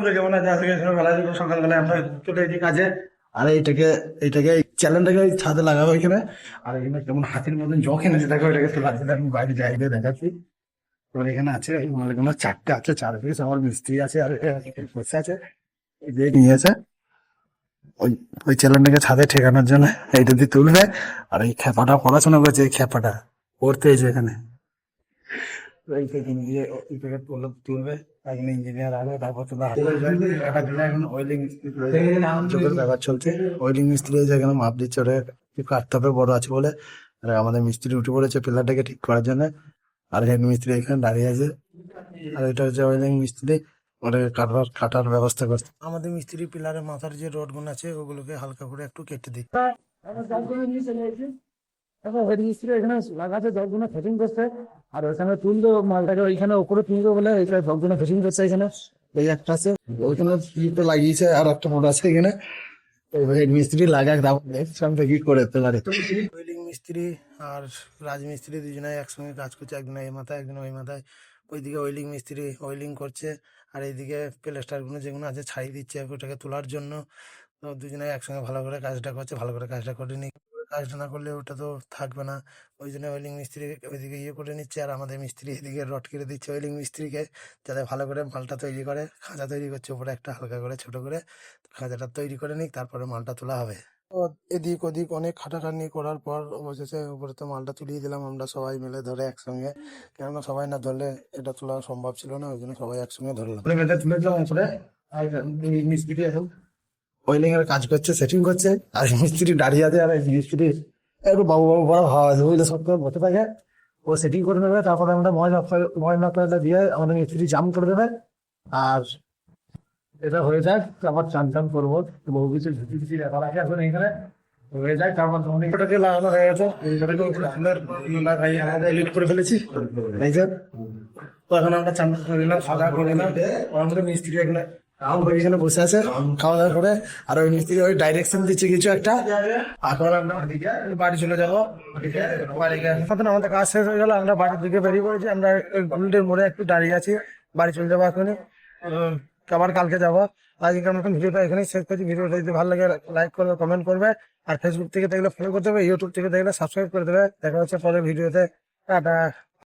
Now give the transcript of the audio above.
বন্ধুরা কেমন আছে? আজকে সকালবেলা সকালবেলায় আমরা চলে এসেছি কাজে। আর এইটাকে চ্যানেলটাকে ছাদে লাগাবো এখানে। আর এখানে কেমন হাতির মতন জগ এনেছে দেখো, এটাকে তো লাগছে, আমি বাইরে যাই দিয়ে দেখাচ্ছি। তোর এখানে আছে এই মালগুলো চারটে আছে, 4 পিস। আমার মিস্ত্রি আছে আর বসে আছে, এই যে নিয়েছে ওই ওই চ্যানেলটাকে ছাদে ঠেকানোর জন্য। এইটা দিয়ে তুলবে। আর এই খেপাটা পড়াশোনা করছে, এই খেপাটা পড়তে এসে এখানে এইটাকে নিয়ে এইটাকে তুলবে। একজন ইঞ্জিনিয়ার আসবে, তারপর তোলা এখন ওয়েলিং যোগের ব্যাপার চলছে। ওয়েলিং মিস্ত্রি এসে এখানে মাপ দিচ্ছে, ওটা একটু কাটতে হবে বড় আছে বলে। আর আমাদের মিস্ত্রি উঠে পড়েছে পিলারটাকে ঠিক করার জন্য। আর হেড মিস্ত্রি এখানে দাঁড়িয়ে আছে। আর এটা হচ্ছে ওয়েলিং মিস্ত্রি, ওটাকে কাটার ব্যবস্থা করছে। আমাদের মিস্ত্রি পিলারের মাথার যে রড গুলো আছে ওগুলোকে হালকা করে একটু কেটে দিই। দেখো হেড মিস্ত্রি এখানে লাগাতে জগগুলো ফিটিং করছে। আর ওইখানে তুললো মালটাকে, ওইখানে ওপরে তুলবে বলে এইখানে জগগুলো ফিটিং করছে। এখানে এই একটা আছে, ওইখানে তো লাগিয়েছে, আর একটা মোড় আছে এখানে। হেড মিস্ত্রি লাগাক, তারপর সামনে কি করে দিতে পারে। ওয়েলিং মিস্ত্রি আর রাজমিস্ত্রি দুজনে একসঙ্গে কাজ করছে, একজন এই মাথায় একজন ওই মাথায়। ওইদিকে ওয়েলিং মিস্ত্রি ওয়েলিং করছে, আর এইদিকে প্লাস্টার গুলো যেগুলো আছে ছাই দিচ্ছে ওটাকে তোলার জন্য। তো দুজনে একসঙ্গে ভালো করে কাজটা করছে, ভালো করে কাজটা করে নি। কাজটা না করলে ওটা তো থাকবে না। ওই জন্য ওয়েলিং মিস্ত্রি ওইদিকে ইয়ে করে নিচ্ছে, আর আমাদের মিস্ত্রি এদিকে রড কেটে দিচ্ছে ওয়েলিং মিস্ত্রিকে, যাতে ভালো করে মালটা তৈরি করে। খাঁচা তৈরি করছে উপরে একটা হালকা করে ছোট করে, খাঁচাটা তৈরি করে নিক, তারপরে মালটা তোলা হবে। তো এদিক ওদিক অনেক খাটাখাটনি করার পর অবশেষে উপরে তো মালটা তুলিয়ে দিলাম আমরা সবাই মিলে ধরে একসঙ্গে। কেননা সবাই না ধরলে এটা তোলা সম্ভব ছিল না, ওই জন্য সবাই একসঙ্গে ধরলাম। তুলেছিলাম উপরে। আর এই মিস্ত্রি এখন ওয়েলিং এর কাজ করছে, সেটিং করছে। আর মিস্ত্রি দাঁড়িয়ে আছে, আর এই মিস্ত্রি একটু বাবু বাবু বড় ভাব আছে বুঝলে, সব করে বসে থাকে। ও সেটিং করে নেবে, তারপরে আমরা ময়লা ফয়লা দিয়ে আমাদের মিস্ত্রি জাম করে দেবে। আর এটা হয়ে যাক, আবার চান টান করবো। বহু কিছু ঝুঁকি ঝুঁকি ব্যাপার আছে এখন এখানে। হয়ে যাক, তারপর অনেকটাকে লাগানো হয়ে গেছে। এইটাকে লাগাই আমাদের এডিট করে ফেলেছি, এই যে। তো এখন আমরা চান টান করে নিলাম, খাওয়া দাওয়া করে নিলাম। আমাদের মিস্ত্রি এখানে এখানে বসে আছে খাওয়া দাওয়া করে। আর ওই মিস্ত্রি ওই ডাইরেকশন দিচ্ছে কিছু একটা। এখন আমরা বাড়ি চলে যাবো। এখন আমাদের কাজ শেষ হয়ে গেল, আমরা বাড়ির দিকে বেরিয়ে পড়েছি। আমরা গুলটের মোড়ে একটু দাঁড়িয়ে আছি, বাড়ি চলে যাবো এখনই। আবার কালকে যাবো। আজকে আমরা ভিডিওটা এখানেই শেষ করছি। ভিডিওটা যদি ভালো লাগে লাইক করবে, কমেন্ট করবে। আর ফেসবুক থেকে দেখলে ফলো করতে হবে, ইউটিউব থেকে দেখলে সাবস্ক্রাইব করে দেবে। দেখা হচ্ছে পরের ভিডিওতে। টাটা।